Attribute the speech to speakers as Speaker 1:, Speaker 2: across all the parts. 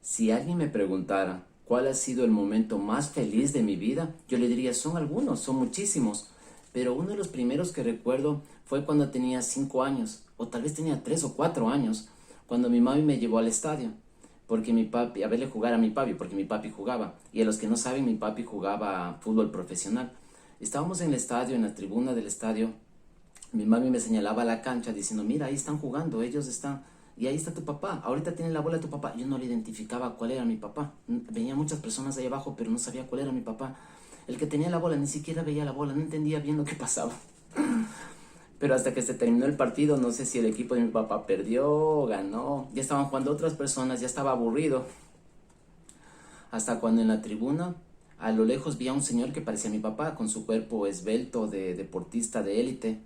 Speaker 1: Si alguien me preguntara cuál ha sido el momento más feliz de mi vida, yo le diría, son algunos, son muchísimos. Pero uno de los primeros que recuerdo fue cuando tenía 5 años, o tal vez tenía 3 o 4 años, cuando mi mami me llevó al estadio, porque mi papi, a verle jugar a mi papi, porque mi papi jugaba. Y a los que no saben, mi papi jugaba fútbol profesional. Estábamos en el estadio, en la tribuna del estadio. Mi mami me señalaba a la cancha diciendo, mira, ahí están jugando, ellos están, y ahí está tu papá, ahorita tiene la bola tu papá. Yo no le identificaba cuál era mi papá. Venía muchas personas ahí abajo, pero no sabía cuál era mi papá. El que tenía la bola ni siquiera veía la bola, no entendía bien lo que pasaba. Pero hasta que se terminó el partido, no sé si el equipo de mi papá perdió o ganó. Ya estaban jugando otras personas, ya estaba aburrido. Hasta cuando en la tribuna, a lo lejos, vi a un señor que parecía mi papá, con su cuerpo esbelto de deportista de élite.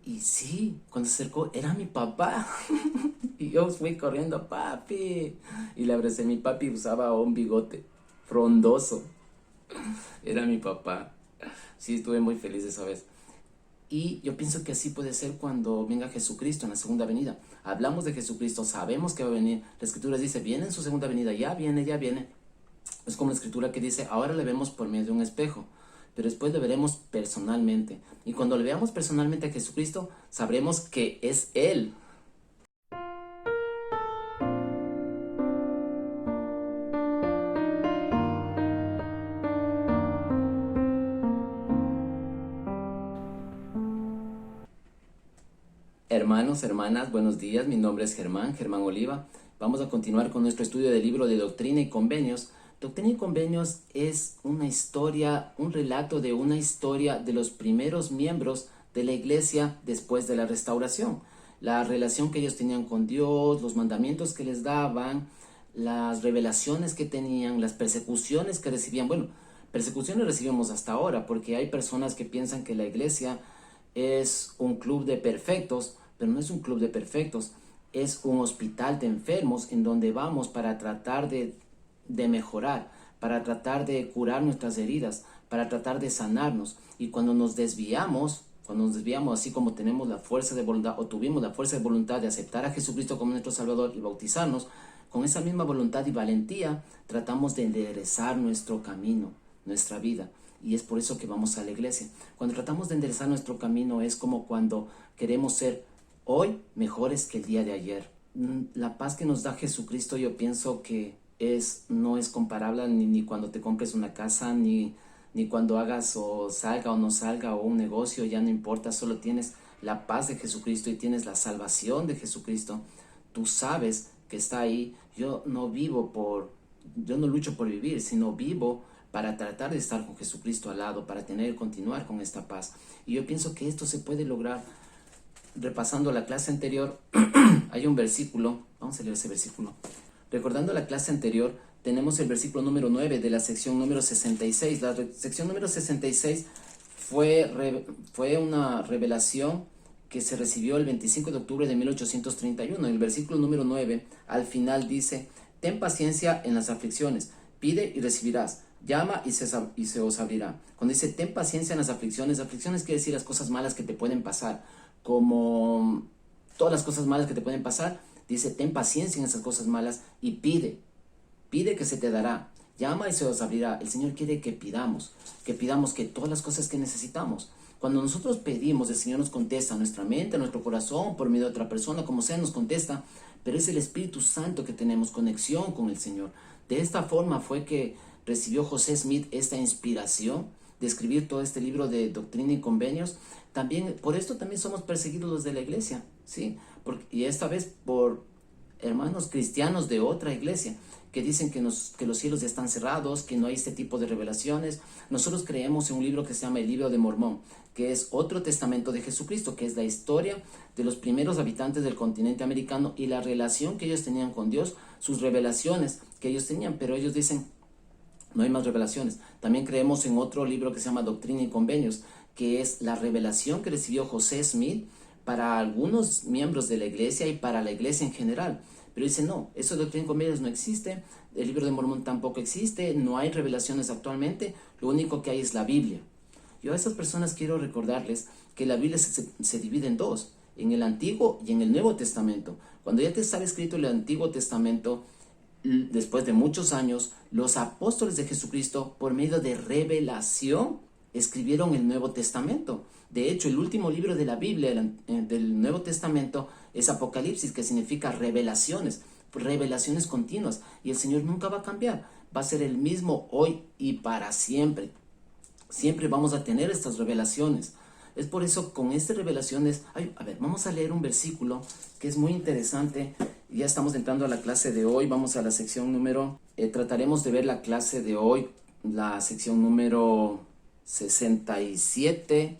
Speaker 1: Y sí, cuando se acercó, era mi papá. Y yo fui corriendo, papi. Y le abracé. Mi papi usaba un bigote frondoso. Era mi papá. Sí, estuve muy feliz esa vez. Y yo pienso que así puede ser cuando venga Jesucristo en la segunda venida. Hablamos de Jesucristo, sabemos que va a venir. La escritura dice, viene en su segunda venida, ya viene, ya viene. Es como la escritura que dice, ahora le vemos por medio de un espejo, pero después le veremos personalmente. Y cuando le veamos personalmente a Jesucristo, sabremos que es Él. Hermanos, hermanas, buenos días. Mi nombre es Germán Oliva. Vamos a continuar con nuestro estudio del libro de Doctrina y Convenios. Doctrina y Convenios es una historia, un relato de una historia de los primeros miembros de la iglesia después de la restauración. La relación que ellos tenían con Dios, los mandamientos que les daban, las revelaciones que tenían, las persecuciones que recibían. Bueno, persecuciones recibimos hasta ahora porque hay personas que piensan que la iglesia es un club de perfectos, pero no es un club de perfectos, es un hospital de enfermos en donde vamos para tratar de mejorar, para tratar de curar nuestras heridas, para tratar de sanarnos. Y cuando nos desviamos, así como tenemos la fuerza de voluntad o tuvimos la fuerza de voluntad de aceptar a Jesucristo como nuestro Salvador y bautizarnos, con esa misma voluntad y valentía tratamos de enderezar nuestro camino, nuestra vida. Y es por eso que vamos a la iglesia. Cuando tratamos de enderezar nuestro camino es como cuando queremos ser hoy mejores que el día de ayer. La paz que nos da Jesucristo, yo pienso que no es comparable ni cuando te compres una casa, ni cuando hagas o salga o no salga o un negocio, ya no importa, solo tienes la paz de Jesucristo y tienes la salvación de Jesucristo. Tú sabes que está ahí. Yo no lucho por vivir, sino vivo para tratar de estar con Jesucristo al lado, para continuar con esta paz. Y yo pienso que esto se puede lograr repasando la clase anterior. Hay un versículo, vamos a leer ese versículo. Recordando la clase anterior, tenemos el versículo número 9 de la sección número 66. La sección número 66 fue una revelación que se recibió el 25 de octubre de 1831. El versículo número 9 al final dice, ten paciencia en las aflicciones, pide y recibirás, llama y se os abrirá. Cuando dice ten paciencia en las aflicciones quiere decir las cosas malas que te pueden pasar, como todas las cosas malas que te pueden pasar. Dice ten paciencia en esas cosas malas y pide que se te dará, llama y se os abrirá. El Señor quiere que pidamos que todas las cosas que necesitamos. Cuando nosotros pedimos, el Señor nos contesta, nuestra mente, nuestro corazón, por medio de otra persona, como sea, nos contesta, pero es el Espíritu Santo que tenemos conexión con el Señor. De esta forma fue que recibió José Smith esta inspiración de escribir todo este libro de Doctrina y Convenios. También, por esto también somos perseguidos los de la iglesia, ¿sí? Y esta vez por hermanos cristianos de otra iglesia que dicen que los cielos ya están cerrados, que no hay este tipo de revelaciones. Nosotros creemos en un libro que se llama el Libro de Mormón, que es otro testamento de Jesucristo, que es la historia de los primeros habitantes del continente americano y la relación que ellos tenían con Dios, sus revelaciones que ellos tenían, pero ellos dicen, no hay más revelaciones. También creemos en otro libro que se llama Doctrina y Convenios, que es la revelación que recibió José Smith para algunos miembros de la iglesia y para la iglesia en general. Pero dice, no, eso de Doctrina y Convenios no existe, el libro de Mormón tampoco existe, no hay revelaciones actualmente, lo único que hay es la Biblia. Yo a esas personas quiero recordarles que la Biblia se divide en dos, en el Antiguo y en el Nuevo Testamento. Cuando ya te estaba escrito el Antiguo Testamento, después de muchos años, los apóstoles de Jesucristo, por medio de revelación, escribieron el Nuevo Testamento. De hecho, el último libro de la Biblia, del Nuevo Testamento, es Apocalipsis, que significa revelaciones continuas. Y el Señor nunca va a cambiar. Va a ser el mismo hoy y para siempre. Siempre vamos a tener estas revelaciones. Es por eso, con estas revelaciones, vamos a leer un versículo que es muy interesante. Ya estamos entrando a la clase de hoy. Vamos a la sección número, trataremos de ver la clase de hoy, la sección número 67,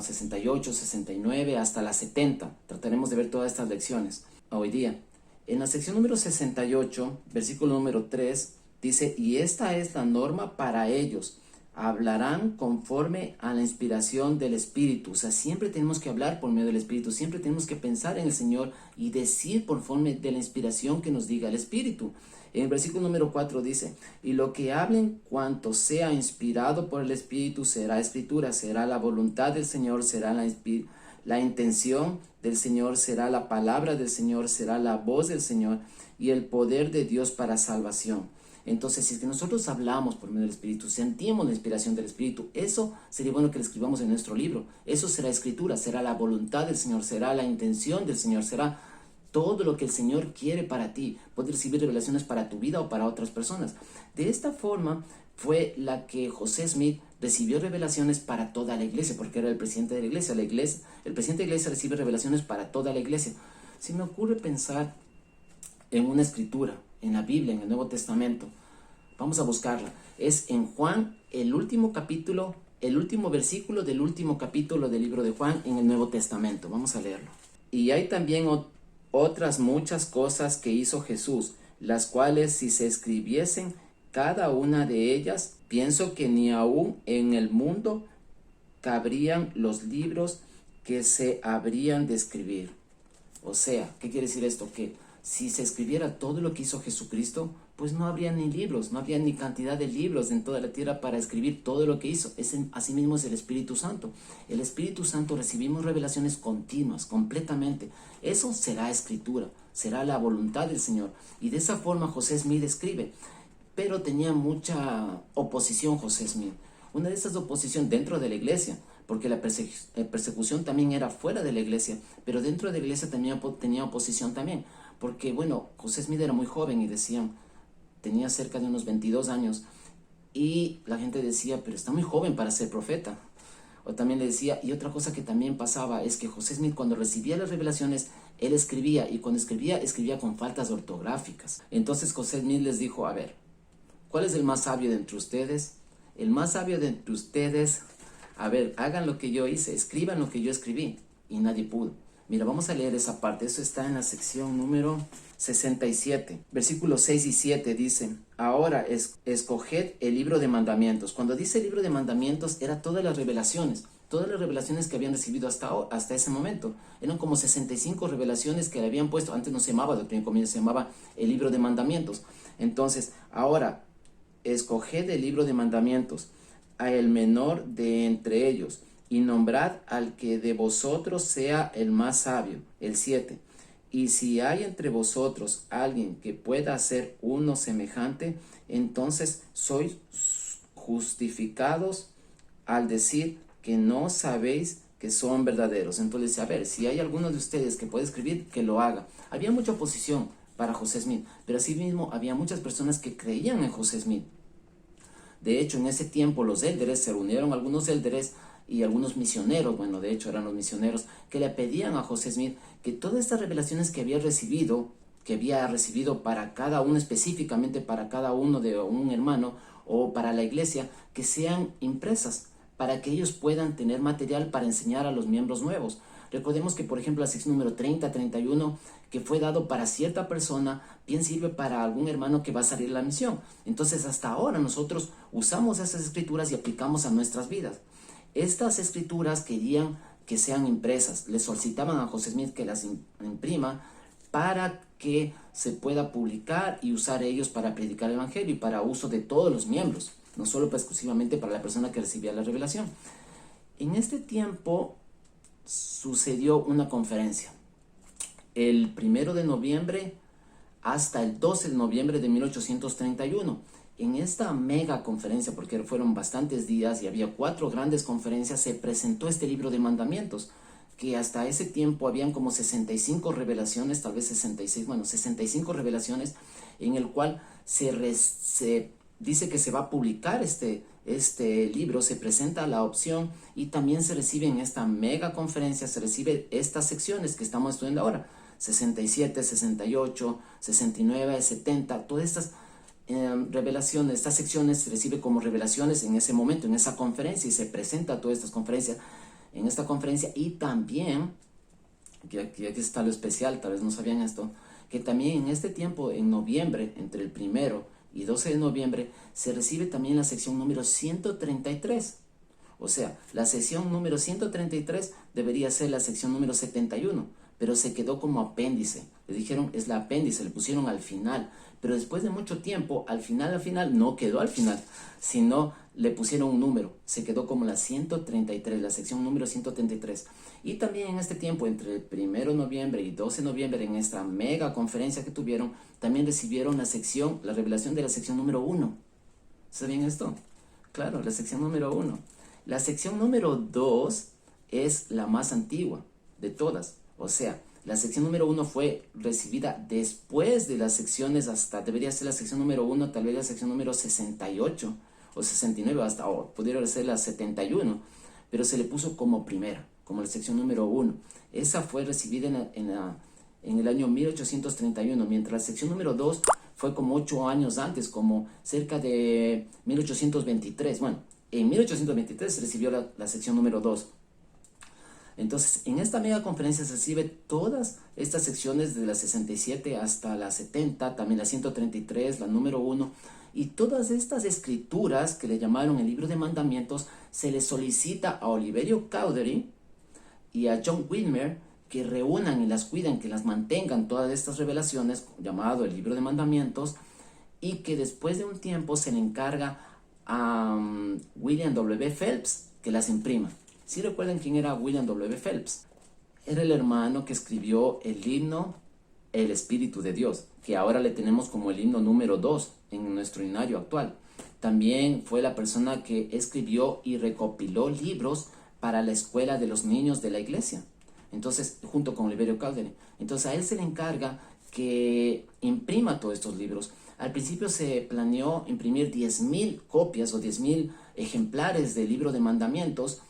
Speaker 1: 68, 69, hasta la 70. Trataremos de ver todas estas lecciones hoy día. En la sección número 68, versículo número 3, dice: y esta es la norma para ellos. Hablarán conforme a la inspiración del Espíritu. O sea, siempre tenemos que hablar por medio del Espíritu. Siempre tenemos que pensar en el Señor y decir conforme de la inspiración que nos diga el Espíritu. En el versículo número 4 dice: y lo que hablen cuanto sea inspirado por el Espíritu será escritura, será la voluntad del Señor, será la intención del Señor, será la palabra del Señor, será la voz del Señor y el poder de Dios para salvación. Entonces, si es que nosotros hablamos por medio del Espíritu, sentimos la inspiración del Espíritu, eso sería bueno que lo escribamos en nuestro libro. Eso será escritura, será la voluntad del Señor, será la intención del Señor, será todo lo que el Señor quiere para ti. Puedes recibir revelaciones para tu vida o para otras personas. De esta forma fue la que José Smith recibió revelaciones para toda la iglesia, porque era el presidente de la iglesia. El presidente de la iglesia recibe revelaciones para toda la iglesia. Se me ocurre pensar en una escritura, en la Biblia, en el Nuevo Testamento. Vamos a buscarla. Es en Juan, el último capítulo, el último versículo del último capítulo del libro de Juan en el Nuevo Testamento. Vamos a leerlo. Y hay también otras muchas cosas que hizo Jesús, las cuales, si se escribiesen cada una de ellas, pienso que ni aún en el mundo cabrían los libros que se habrían de escribir. O sea, ¿qué quiere decir esto? Que si se escribiera todo lo que hizo Jesucristo, pues no habría ni libros, no habría ni cantidad de libros en toda la tierra para escribir todo lo que hizo. Asimismo es el Espíritu Santo. El Espíritu Santo recibimos revelaciones continuas, completamente. Eso será escritura, será la voluntad del Señor. Y de esa forma José Smith escribe. Pero tenía mucha oposición José Smith. Una de esas oposición dentro de la iglesia, porque la persecución también era fuera de la iglesia, pero dentro de la iglesia tenía oposición también. Porque, bueno, José Smith era muy joven y tenía cerca de unos 22 años, y la gente decía, pero está muy joven para ser profeta. O también le decía, y otra cosa que también pasaba es que José Smith, cuando recibía las revelaciones, él escribía, y cuando escribía con faltas ortográficas. Entonces José Smith les dijo: a ver, ¿cuál es el más sabio de entre ustedes? El más sabio de entre ustedes, a ver, hagan lo que yo hice, escriban lo que yo escribí. Y nadie pudo. Mira, vamos a leer esa parte. Eso está en la sección número 67. Versículos 6 y 7 dice: ahora escoged el libro de mandamientos. Cuando dice libro de mandamientos, era todas las revelaciones que habían recibido hasta ese momento. Eran como 65 revelaciones que le habían puesto. Antes no se llamaba Doctrina y Convenios, se llamaba el libro de mandamientos. Entonces, ahora escoged el libro de mandamientos, a el menor de entre ellos, y nombrad al que de vosotros sea el más sabio. El 7. Y si hay entre vosotros alguien que pueda hacer uno semejante, entonces sois justificados al decir que no sabéis que son verdaderos. Entonces, a ver, si hay alguno de ustedes que puede escribir, que lo haga. Había mucha oposición para José Smith, pero asimismo había muchas personas que creían en José Smith. De hecho, en ese tiempo los élderes, se reunieron algunos élderes y algunos misioneros, bueno, de hecho eran los misioneros, que le pedían a José Smith que todas estas revelaciones que había recibido para cada uno, específicamente para cada uno de un hermano o para la iglesia, que sean impresas, para que ellos puedan tener material para enseñar a los miembros nuevos. Recordemos que, por ejemplo, la sección número 30, 31, que fue dado para cierta persona, bien sirve para algún hermano que va a salir a la misión. Entonces, hasta ahora nosotros usamos esas escrituras y aplicamos a nuestras vidas. Estas escrituras querían que sean impresas. Le solicitaban a José Smith que las imprima para que se pueda publicar y usar ellos para predicar el evangelio y para uso de todos los miembros, no solo exclusivamente para la persona que recibía la revelación. En este tiempo sucedió una conferencia. El 1 de noviembre hasta el 12 de noviembre de 1831. En esta mega conferencia, porque fueron bastantes días y había 4 grandes conferencias, se presentó este libro de mandamientos, que hasta ese tiempo habían como 65 revelaciones, tal vez 66, bueno, 65 revelaciones, en el cual se dice que se va a publicar este libro, se presenta la opción y también se recibe en esta mega conferencia, se recibe estas secciones que estamos estudiando ahora, 67, 68, 69, 70, todas estas revelaciones, estas secciones se recibe como revelaciones en ese momento, en esa conferencia, y se presenta todas estas conferencias en esta conferencia. Y también, aquí está lo especial, tal vez no sabían esto, que también en este tiempo, en noviembre, entre el 1 y 12 de noviembre, se recibe también la sección número 133. O sea, la sección número 133 debería ser la sección número 71, pero se quedó como apéndice. Le dijeron, es la apéndice, le pusieron al final. Pero después de mucho tiempo, al final, no quedó al final, sino le pusieron un número. Se quedó como la 133, la sección número 133. Y también en este tiempo, entre el 1 de noviembre y 12 de noviembre, en esta mega conferencia que tuvieron, también recibieron la revelación de la sección número 1. ¿Sabían esto? Claro, la sección número 1. La sección número 2 es la más antigua de todas. O sea, la sección número 1 fue recibida después de las secciones, hasta debería ser la sección número 1, tal vez la sección número 68 o 69, o pudiera ser la 71, pero se le puso como primera, como la sección número 1. Esa fue recibida en el año 1831, mientras la sección número 2 fue como 8 años antes, como cerca de 1823. Bueno, en 1823 se recibió la sección número 2. Entonces, en esta mega conferencia se recibe todas estas secciones de la 67 hasta la 70, también la 133, la número 1, y todas estas escrituras que le llamaron el libro de mandamientos, se le solicita a Oliverio Cowdery y a John Wilmer que reúnan y las cuiden, que las mantengan todas estas revelaciones, llamado el libro de mandamientos, y que después de un tiempo se le encarga a William W. Phelps que las imprima. ¿Sí recuerdan quién era William W. Phelps? Era el hermano que escribió el himno El Espíritu de Dios, que ahora le tenemos como el himno número 2 en nuestro himnario actual. También fue la persona que escribió y recopiló libros para la escuela de los niños de la iglesia. Entonces, junto con Oliverio Cowdery. Entonces, a él se le encarga que imprima todos estos libros. Al principio se planeó imprimir 10,000 copias o 10,000 ejemplares del libro de mandamientos,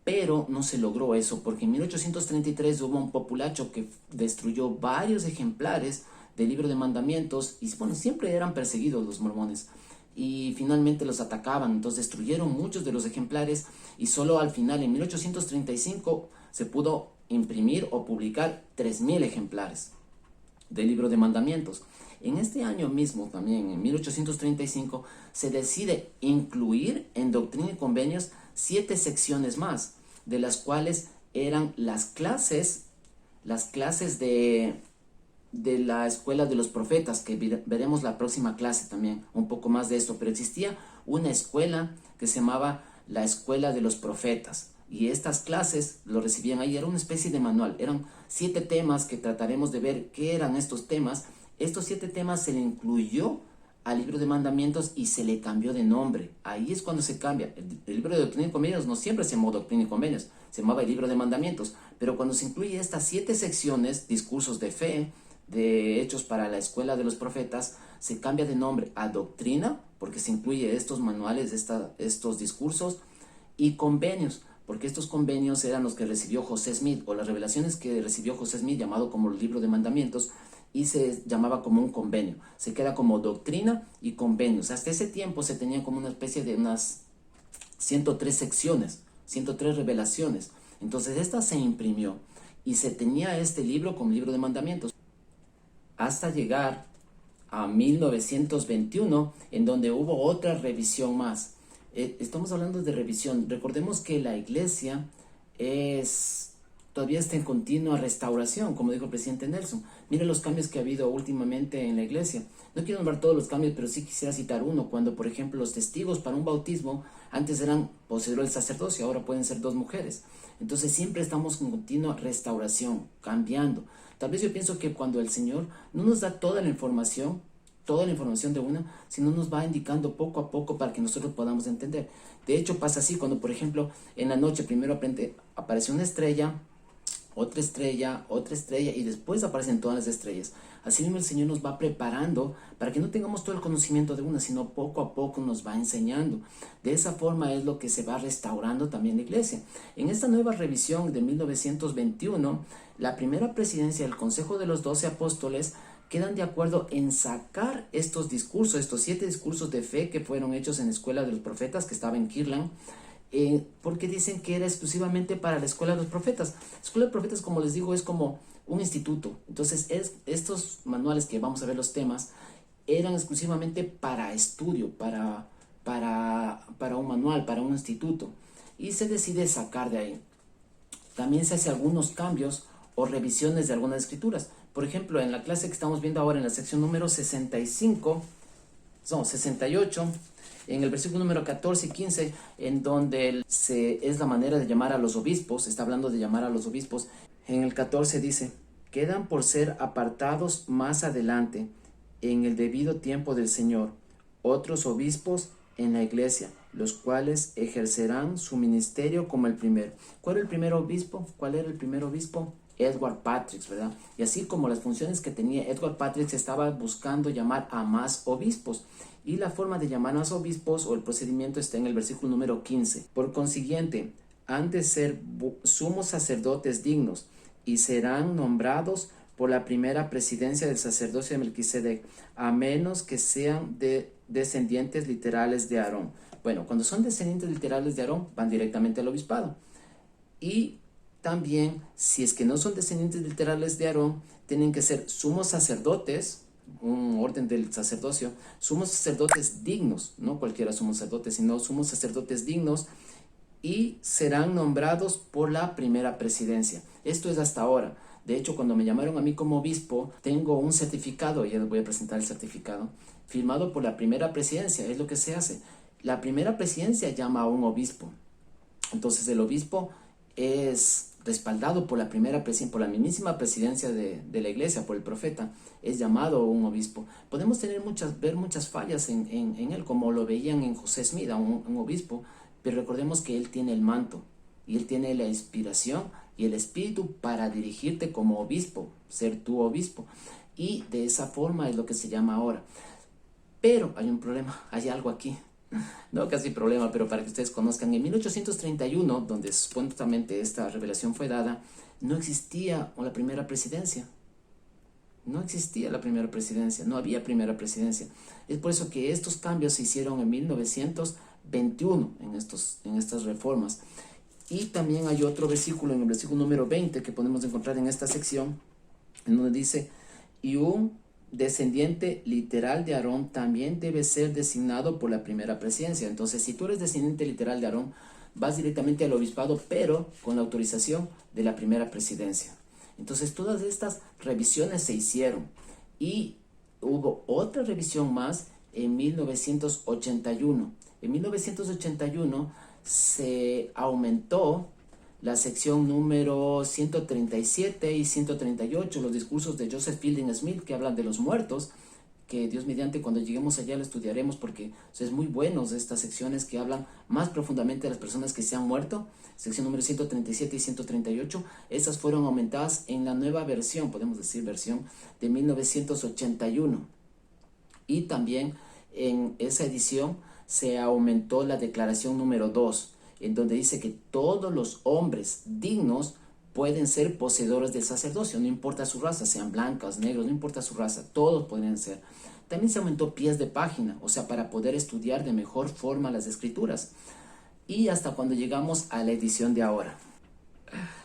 Speaker 1: pero no se logró eso, porque en 1833 hubo un populacho que destruyó varios ejemplares del libro de mandamientos, y bueno, siempre eran perseguidos los mormones, y finalmente los atacaban, entonces destruyeron muchos de los ejemplares, y solo al final, en 1835, se pudo imprimir o publicar 3,000 ejemplares del libro de mandamientos. En este año mismo, también en 1835, se decide incluir en Doctrina y Convenios 7 secciones más, de las cuales eran las clases de la escuela de los profetas, que veremos la próxima clase también, un poco más de esto. Pero existía una escuela que se llamaba la escuela de los profetas, y estas clases lo recibían ahí. Era una especie de manual, eran 7 temas que trataremos de ver qué eran estos temas. Estos 7 temas se le incluyó al libro de mandamientos y se le cambió de nombre. Ahí es cuando se cambia. El libro de Doctrina y Convenios no siempre se llamó Doctrina y Convenios, se llamaba el libro de mandamientos, pero cuando se incluye estas 7 secciones, discursos de fe, de hechos para la escuela de los profetas, se cambia de nombre a Doctrina, porque se incluye estos manuales, estos discursos, y Convenios, porque estos convenios eran los que recibió José Smith, o las revelaciones que recibió José Smith, llamado como el libro de mandamientos, y se llamaba como un convenio. Se queda como doctrina y convenios. Hasta ese tiempo se tenían como una especie de unas 103 secciones, 103 revelaciones. Entonces esta se imprimió y se tenía este libro como libro de mandamientos, hasta llegar a 1921, en donde hubo otra revisión más. Estamos hablando de revisión. Recordemos que la iglesia es todavía está en continua restauración, como dijo el presidente Nelson. Mire los cambios que ha habido últimamente en la iglesia. No quiero nombrar todos los cambios, pero sí quisiera citar uno, cuando por ejemplo los testigos para un bautismo antes eran poseedores del sacerdocio, ahora pueden ser 2 mujeres. Entonces siempre estamos en continua restauración, cambiando. Tal vez yo pienso que cuando el Señor no nos da toda la información de una, sino nos va indicando poco a poco para que nosotros podamos entender. De hecho pasa así, cuando por ejemplo en la noche primero aparece una estrella, otra estrella y después aparecen todas las estrellas. Así mismo el Señor nos va preparando para que no tengamos todo el conocimiento de una, sino poco a poco nos va enseñando. De esa forma es lo que se va restaurando también la iglesia. En esta nueva revisión de 1921, la primera presidencia del Consejo de los 12 Apóstoles quedan de acuerdo en sacar estos discursos, estos 7 discursos de fe que fueron hechos en la Escuela de los Profetas, que estaba en Kirtland, porque dicen que era exclusivamente para la Escuela de los Profetas. La Escuela de Profetas, como les digo, es como un instituto. Entonces, estos manuales que vamos a ver los temas, eran exclusivamente para estudio, para un manual, para un instituto. Y se decide sacar de ahí. También se hace algunos cambios o revisiones de algunas escrituras. Por ejemplo, en la clase que estamos viendo ahora, en la sección número 68, en el versículo número 14 y 15, en donde es la manera de llamar a los obispos, está hablando de llamar a los obispos. En el 14 dice, quedan por ser apartados más adelante, en el debido tiempo del Señor, otros obispos en la iglesia, los cuales ejercerán su ministerio como el primero. ¿Cuál era el primer obispo? ¿Cuál era el primer obispo? Edward Patrick, ¿verdad? Y así como las funciones que tenía Edward Patrick, estaba buscando llamar a más obispos. Y la forma de llamar a más obispos o el procedimiento está en el versículo número 15. Por consiguiente, han de ser sumos sacerdotes dignos y serán nombrados por la primera presidencia del sacerdocio de Melquisedec, a menos que sean descendientes literales de Aarón. Bueno, cuando son descendientes literales de Aarón, van directamente al obispado. Y también, si es que no son descendientes literales de Aarón, tienen que ser sumos sacerdotes, un orden del sacerdocio, sumos sacerdotes dignos, no cualquiera sumo sacerdote, sino sumos sacerdotes dignos, y serán nombrados por la primera presidencia. Esto es hasta ahora. De hecho, cuando me llamaron a mí como obispo, tengo un certificado, ya les voy a presentar el certificado, firmado por la primera presidencia. Es lo que se hace. La primera presidencia llama a un obispo. Entonces el obispo es respaldado por la primera presidencia, por la mismísima presidencia de la iglesia, por el profeta, es llamado un obispo. Podemos ver muchas fallas en él, como lo veían en José Smith, un obispo, pero recordemos que él tiene el manto, y él tiene la inspiración y el espíritu para dirigirte como obispo, ser tu obispo, y de esa forma es lo que se llama ahora. Pero hay un problema, hay algo aquí. No casi problema, pero para que ustedes conozcan, en 1831, donde supuestamente esta revelación fue dada, no existía la primera presidencia. No existía la primera presidencia, no había primera presidencia. Es por eso que estos cambios se hicieron en 1921, en estas reformas. Y también hay otro versículo, en el versículo número 20, que podemos encontrar en esta sección, en donde dice, y un descendiente literal de Aarón también debe ser designado por la primera presidencia. Entonces, si tú eres descendiente literal de Aarón, vas directamente al obispado, pero con la autorización de la primera presidencia. Entonces, todas estas revisiones se hicieron, y hubo otra revisión más en 1981. En 1981 se aumentó la sección número 137 y 138, los discursos de Joseph Fielding Smith, que hablan de los muertos, que Dios mediante cuando lleguemos allá lo estudiaremos, porque es muy buenos estas secciones que hablan más profundamente de las personas que se han muerto. Sección número 137 y 138, esas fueron aumentadas en la nueva versión, podemos decir versión, de 1981. Y también en esa edición se aumentó la declaración número 2, en donde dice que todos los hombres dignos pueden ser poseedores del sacerdocio, no importa su raza, sean blancos, negros, no importa su raza, todos pueden ser. También se aumentó pies de página, o sea, para poder estudiar de mejor forma las escrituras. Y hasta cuando llegamos a la edición de ahora.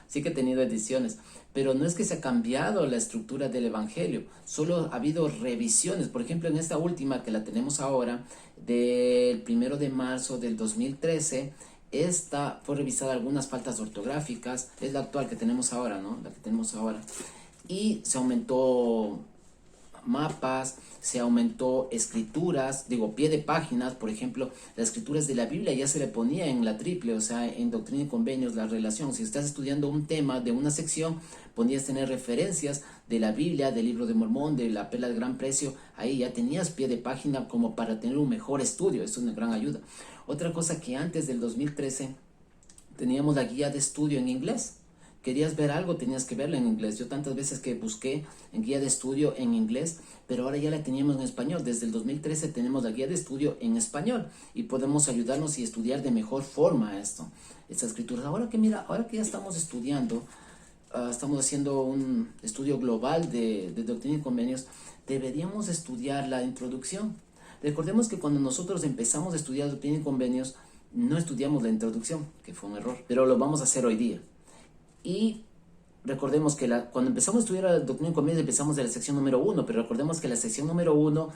Speaker 1: Sí que he tenido ediciones, pero no es que se ha cambiado la estructura del evangelio, solo ha habido revisiones. Por ejemplo, en esta última que la tenemos ahora, del 1 de marzo del 2013, esta fue revisada algunas faltas ortográficas, es la actual que tenemos ahora, ¿no? La que tenemos ahora. Y se aumentó mapas, se aumentó escrituras, digo, pie de páginas, por ejemplo, las escrituras de la Biblia ya se le ponía en la triple, o sea, en Doctrina y Convenios, la relación. Si estás estudiando un tema de una sección, podías tener referencias de la Biblia, del Libro de Mormón, de la Perla de Gran Precio, ahí ya tenías pie de página como para tener un mejor estudio, eso es una gran ayuda. Otra cosa que antes del 2013 teníamos la guía de estudio en inglés. Querías ver algo, tenías que verlo en inglés. Yo tantas veces que busqué en guía de estudio en inglés, pero ahora ya la teníamos en español. Desde el 2013 tenemos la guía de estudio en español y podemos ayudarnos y estudiar de mejor forma estas escrituras. Ahora que mira, ahora que ya estamos estudiando, estamos haciendo un estudio global de Doctrina y Convenios, deberíamos estudiar la introducción. Recordemos que cuando nosotros empezamos a estudiar Doctrina y Convenios, no estudiamos la introducción, que fue un error, pero lo vamos a hacer hoy día. Y recordemos que cuando empezamos a estudiar la Doctrina y Convenios empezamos de la sección número 1, pero recordemos que la sección número 1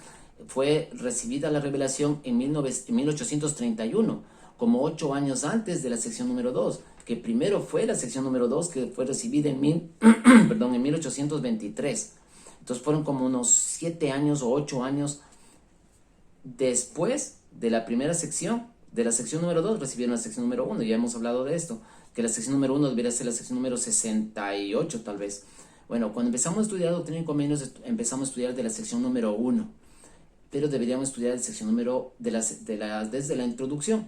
Speaker 1: fue recibida la revelación en 1831, como 8 años antes de la sección número 2, que primero fue la sección número 2 que fue recibida en 1823. Entonces fueron como unos 7 años o 8 años después de la primera sección, de la sección número 2 recibieron la sección número 1, ya hemos hablado de esto, que la sección número 1 debería ser la sección número 68 tal vez. Bueno, cuando empezamos a estudiar Doctrina y Convenios empezamos a estudiar de la sección número 1, pero deberíamos estudiar la sección número desde la introducción.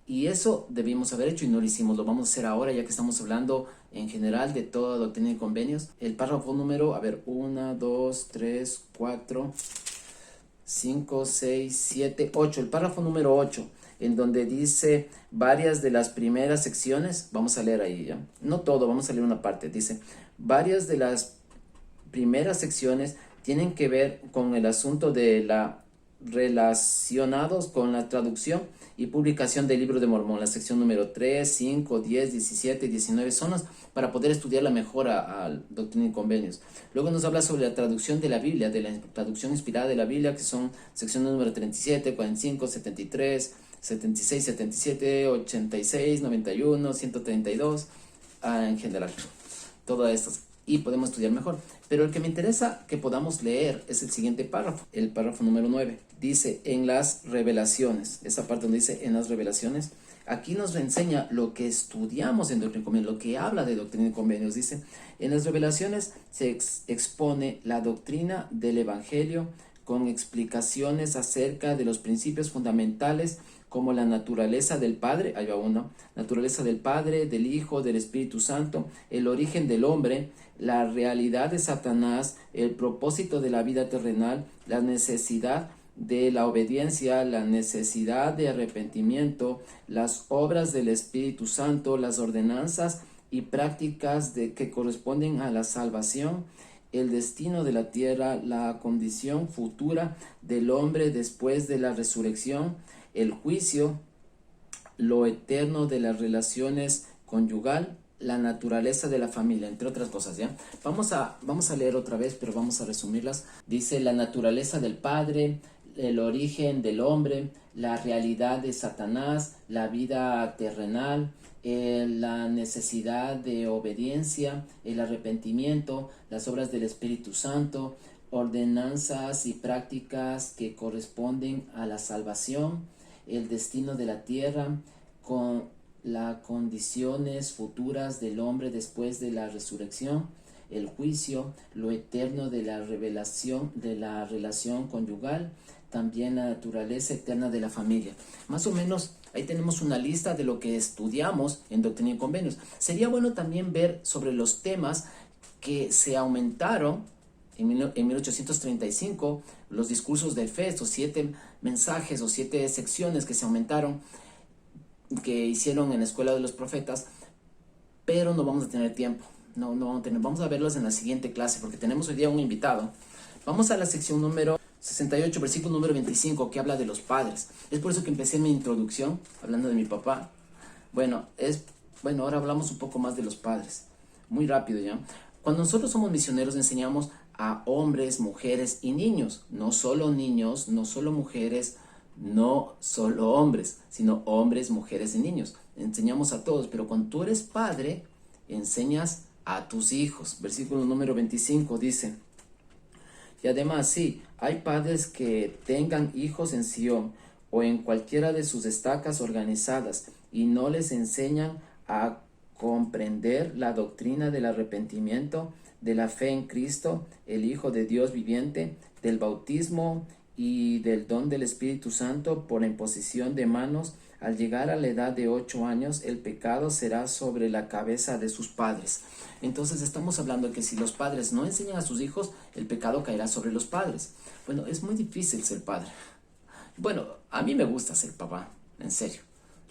Speaker 1: Y eso debimos haber hecho y no lo hicimos. Lo vamos a hacer ahora ya que estamos hablando en general de toda Doctrina y Convenios. El párrafo número, 1, 2, 3, 4, 5, 6, 7, 8. El párrafo número 8, en donde dice varias de las primeras secciones. Vamos a leer ahí, ¿ya? No todo, vamos a leer una parte. Dice, varias de las primeras secciones tienen que ver con el asunto de relacionados con la traducción y publicación del Libro de Mormón. La sección número 3, 5, 10, 17 y 19 son las para poder estudiar la mejora al Doctrina y Convenios. Luego nos habla sobre la traducción de la Biblia, de la traducción inspirada de la Biblia, que son secciones número 37, 45, 73, 76, 77, 86, 91, 132, en general. Todas estas. Y podemos estudiar mejor. Pero el que me interesa que podamos leer es el siguiente párrafo, el párrafo número 9. Dice, en las revelaciones, esa parte donde dice, en las revelaciones, aquí nos enseña lo que estudiamos en Doctrina y Convenios, lo que habla de Doctrina y Convenios. Dice, en las revelaciones se expone la doctrina del Evangelio con explicaciones acerca de los principios fundamentales como la naturaleza del Padre, ahí va uno, naturaleza del Padre, del Hijo, del Espíritu Santo, el origen del hombre, la realidad de Satanás, el propósito de la vida terrenal, la necesidad de la obediencia, la necesidad de arrepentimiento, las obras del Espíritu Santo, las ordenanzas y prácticas que corresponden a la salvación, el destino de la tierra, la condición futura del hombre después de la resurrección, el juicio, lo eterno de las relaciones conyugal, la naturaleza de la familia, entre otras cosas, ¿ya? Vamos a leer otra vez, pero vamos a resumirlas. Dice la naturaleza del Padre, el origen del hombre, la realidad de Satanás, la vida terrenal, la necesidad de obediencia, el arrepentimiento, las obras del Espíritu Santo, ordenanzas y prácticas que corresponden a la salvación, el destino de la tierra, con las condiciones futuras del hombre después de la resurrección, el juicio, lo eterno de la revelación de la relación conyugal, también la naturaleza eterna de la familia. Más o menos ahí tenemos una lista de lo que estudiamos en Doctrina y Convenios. Sería bueno también ver sobre los temas que se aumentaron en 1835, los discursos de fe, estos 7 mensajes o 7 secciones que se aumentaron, que hicieron en la Escuela de los Profetas, pero no vamos a tener tiempo. No vamos a tener. Vamos a verlos en la siguiente clase porque tenemos hoy día un invitado. Vamos a la sección número 68, versículo número 25, que habla de los padres. Es por eso que empecé mi introducción hablando de mi papá. Bueno, ahora hablamos un poco más de los padres. Muy rápido, ¿ya? Cuando nosotros somos misioneros enseñamos a hombres, mujeres y niños. No solo niños, no solo mujeres, no solo hombres, sino hombres, mujeres y niños. enseñamos a todos, pero cuando tú eres padre, enseñas a tus hijos. Versículo número 25 dice: y además, sí, hay padres que tengan hijos en Sion o en cualquiera de sus estacas organizadas y no les enseñan a comprender la doctrina del arrepentimiento, de la fe en Cristo, el Hijo de Dios viviente, del bautismo y del don del Espíritu Santo por la imposición de manos. Al llegar a la edad de 8 años, el pecado será sobre la cabeza de sus padres. Entonces estamos hablando de que si los padres no enseñan a sus hijos, el pecado caerá sobre los padres. Bueno, es muy difícil ser padre. Bueno, a mí me gusta ser papá, en serio.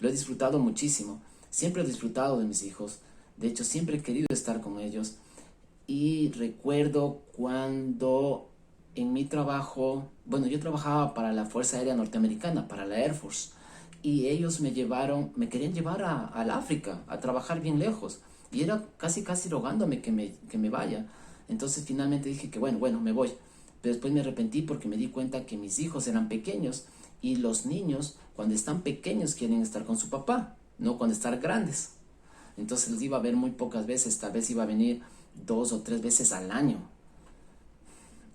Speaker 1: Lo he disfrutado muchísimo. Siempre he disfrutado de mis hijos. De hecho, siempre he querido estar con ellos. Y recuerdo cuando en mi trabajo, bueno, yo trabajaba para la Fuerza Aérea Norteamericana, para la Air Force, y ellos me querían llevar al África, a trabajar bien lejos, y era casi rogándome que me vaya. Entonces finalmente dije que bueno, me voy. Pero después me arrepentí porque me di cuenta que mis hijos eran pequeños, y los niños cuando están pequeños quieren estar con su papá, no cuando están grandes. Entonces los iba a ver muy pocas veces, tal vez iba a venir 2 o 3 veces al año.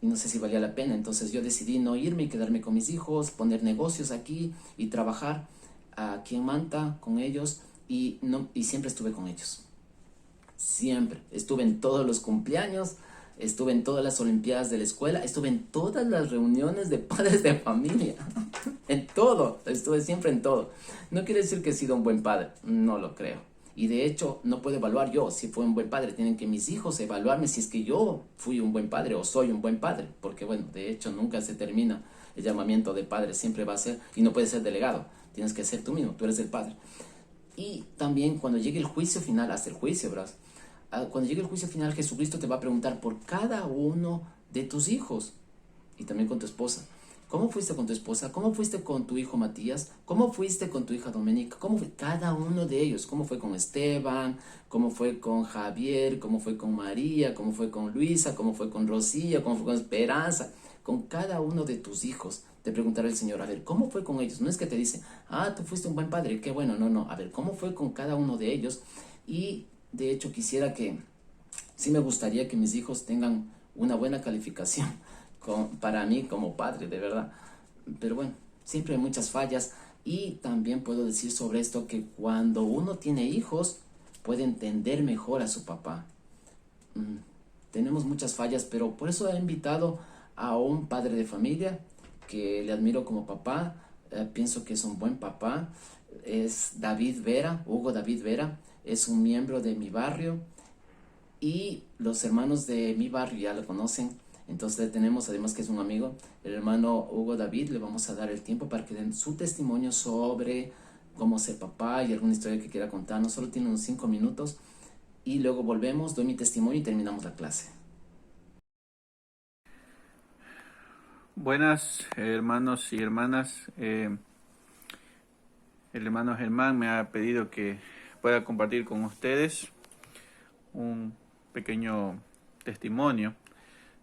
Speaker 1: Y no sé si valía la pena. Entonces yo decidí no irme y quedarme con mis hijos, poner negocios aquí y trabajar aquí en Manta con ellos. Y siempre estuve con ellos. Siempre. Estuve en todos los cumpleaños, estuve en todas las olimpiadas de la escuela, estuve en todas las reuniones de padres de familia. En todo. Estuve siempre en todo. No quiere decir que he sido un buen padre. No lo creo. Y de hecho, no puedo evaluar yo si fui un buen padre. Tienen que mis hijos evaluarme si es que yo fui un buen padre o soy un buen padre. Porque bueno, de hecho nunca se termina el llamamiento de padre. Siempre va a ser, y no puedes ser delegado. Tienes que ser tú mismo, tú eres el padre. Y también cuando llegue el juicio final, hasta el juicio, bros. Cuando llegue el juicio final, Jesucristo te va a preguntar por cada uno de tus hijos. Y también con tu esposa. ¿Cómo fuiste con tu esposa? ¿Cómo fuiste con tu hijo Matías? ¿Cómo fuiste con tu hija Doménica? ¿Cómo fue cada uno de ellos? ¿Cómo fue con Esteban? ¿Cómo fue con Javier? ¿Cómo fue con María? ¿Cómo fue con Luisa? ¿Cómo fue con Rocío? ¿Cómo fue con Esperanza? Con cada uno de tus hijos te preguntará el Señor, a ver, ¿cómo fue con ellos? No es que te dice, tú fuiste un buen padre, qué bueno, no, a ver, ¿cómo fue con cada uno de ellos? Y de hecho sí me gustaría que mis hijos tengan una buena calificación para mí como padre, de verdad. Pero bueno, siempre hay muchas fallas. Y también puedo decir sobre esto que cuando uno tiene hijos, puede entender mejor a su papá. Tenemos muchas fallas, pero por eso he invitado a un padre de familia que le admiro como papá. Pienso que es un buen papá. Es David Vera, Hugo David Vera. Es un miembro de mi barrio. Y los hermanos de mi barrio ya lo conocen. Entonces le tenemos, además que es un amigo, el hermano Hugo David. Le vamos a dar el tiempo para que den su testimonio sobre cómo ser papá y alguna historia que quiera contarnos. Solo tiene unos 5 minutos. Y luego volvemos, doy mi testimonio y terminamos la clase.
Speaker 2: Buenas hermanos y hermanas. El hermano Germán me ha pedido que pueda compartir con ustedes un pequeño testimonio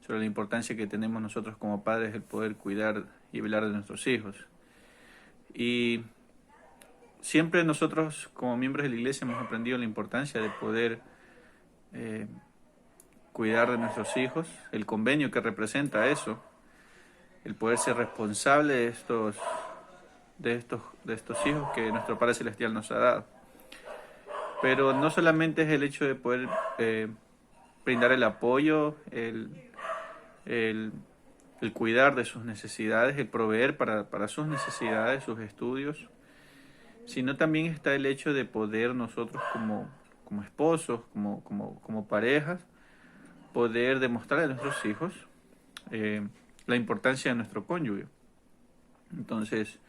Speaker 2: sobre la importancia que tenemos nosotros como padres el poder cuidar y velar de nuestros hijos. Y siempre nosotros como miembros de la iglesia hemos aprendido la importancia de poder cuidar de nuestros hijos, el convenio que representa eso, el poder ser responsable de estos hijos que nuestro Padre Celestial nos ha dado. Pero no solamente es el hecho de poder brindar el apoyo, el cuidar de sus necesidades, el proveer para sus necesidades, sus estudios, sino también está el hecho de poder nosotros como esposos, como parejas, poder demostrarle a nuestros hijos la importancia de nuestro cónyuge. Entonces,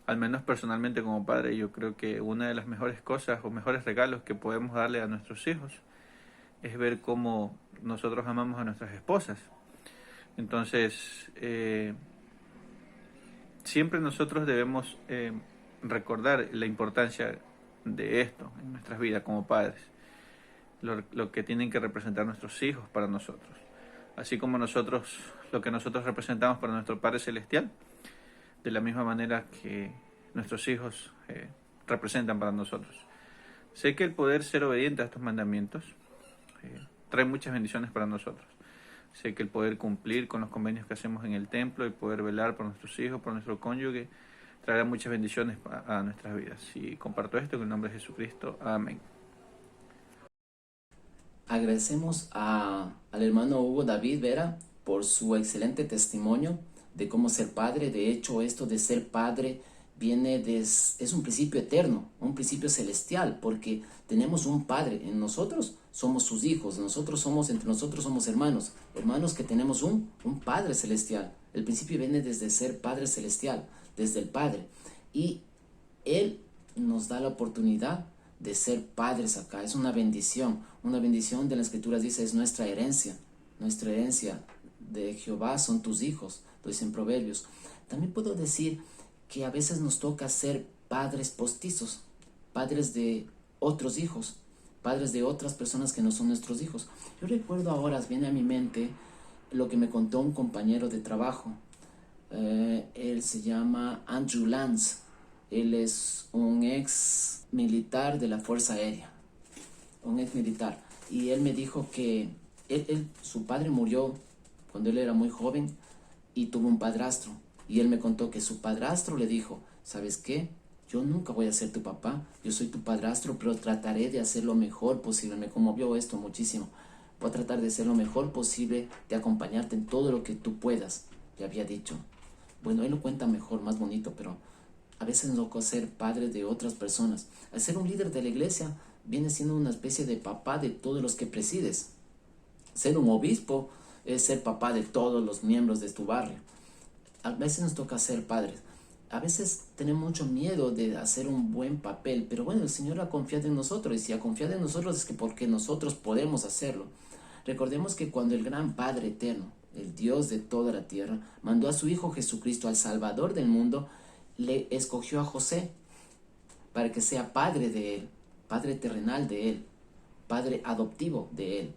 Speaker 2: al menos personalmente como padre, yo creo que una de las mejores cosas o mejores regalos que podemos darle a nuestros hijos es ver cómo nosotros amamos a nuestras esposas. Entonces, siempre nosotros debemos recordar la importancia de esto en nuestras vidas como padres, lo que tienen que representar nuestros hijos para nosotros, así como nosotros, lo que nosotros representamos para nuestro Padre Celestial, de la misma manera que nuestros hijos representan para nosotros. Sé que el poder ser obediente a estos mandamientos trae muchas bendiciones para nosotros. Sé que el poder cumplir con los convenios que hacemos en el templo y poder velar por nuestros hijos, por nuestro cónyuge, traerá muchas bendiciones a nuestras vidas. Y comparto esto en el nombre de Jesucristo. Amén.
Speaker 1: Agradecemos al hermano Hugo David Vera por su excelente testimonio de cómo ser padre. De hecho, esto de ser padre es un principio eterno, un principio celestial, porque tenemos un padre en nosotros, somos sus hijos, entre nosotros somos hermanos, hermanos que tenemos un padre celestial. El principio viene desde ser padre celestial, desde el padre, y él nos da la oportunidad de ser padres acá. Es una bendición de las escrituras dice, es nuestra herencia de Jehová son tus hijos, lo dicen Proverbios. También puedo decir que a veces nos toca ser padres postizos, padres de otros hijos, padres de otras personas que no son nuestros hijos. Yo recuerdo ahora, viene a mi mente lo que me contó un compañero de trabajo. Él se llama Andrew Lance. Él es un ex militar de la Fuerza Aérea, un ex militar. Y él me dijo que su padre murió cuando él era muy joven y tuvo un padrastro. Y él me contó que su padrastro le dijo, ¿sabes qué? Yo nunca voy a ser tu papá, yo soy tu padrastro, pero trataré de hacer lo mejor posible. Me conmovió esto muchísimo. Voy a tratar de hacer lo mejor posible, de acompañarte en todo lo que tú puedas, le había dicho. Bueno, él lo cuenta mejor, más bonito, pero a veces nos toca ser padres de otras personas. Al ser un líder de la iglesia, viene siendo una especie de papá de todos los que presides. Ser un obispo es ser papá de todos los miembros de tu barrio. A veces nos toca ser padres. A veces tenemos mucho miedo de hacer un buen papel, pero bueno, el Señor ha confiado en nosotros, y si ha confiado en nosotros es que porque nosotros podemos hacerlo. Recordemos que cuando el gran Padre eterno, el Dios de toda la tierra, mandó a su Hijo Jesucristo al Salvador del mundo, le escogió a José para que sea padre de él, padre terrenal de él, padre adoptivo de él,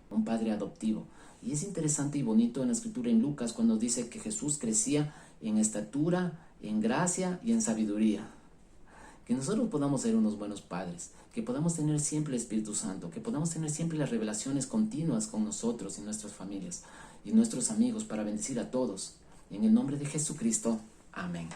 Speaker 1: un padre adoptivo. Y es interesante y bonito en la escritura en Lucas cuando dice que Jesús crecía en estatura, en gracia y en sabiduría. Que nosotros podamos ser unos buenos padres, que podamos tener siempre el Espíritu Santo, que podamos tener siempre las revelaciones continuas con nosotros y nuestras familias y nuestros amigos para bendecir a todos. En el nombre de Jesucristo, amén.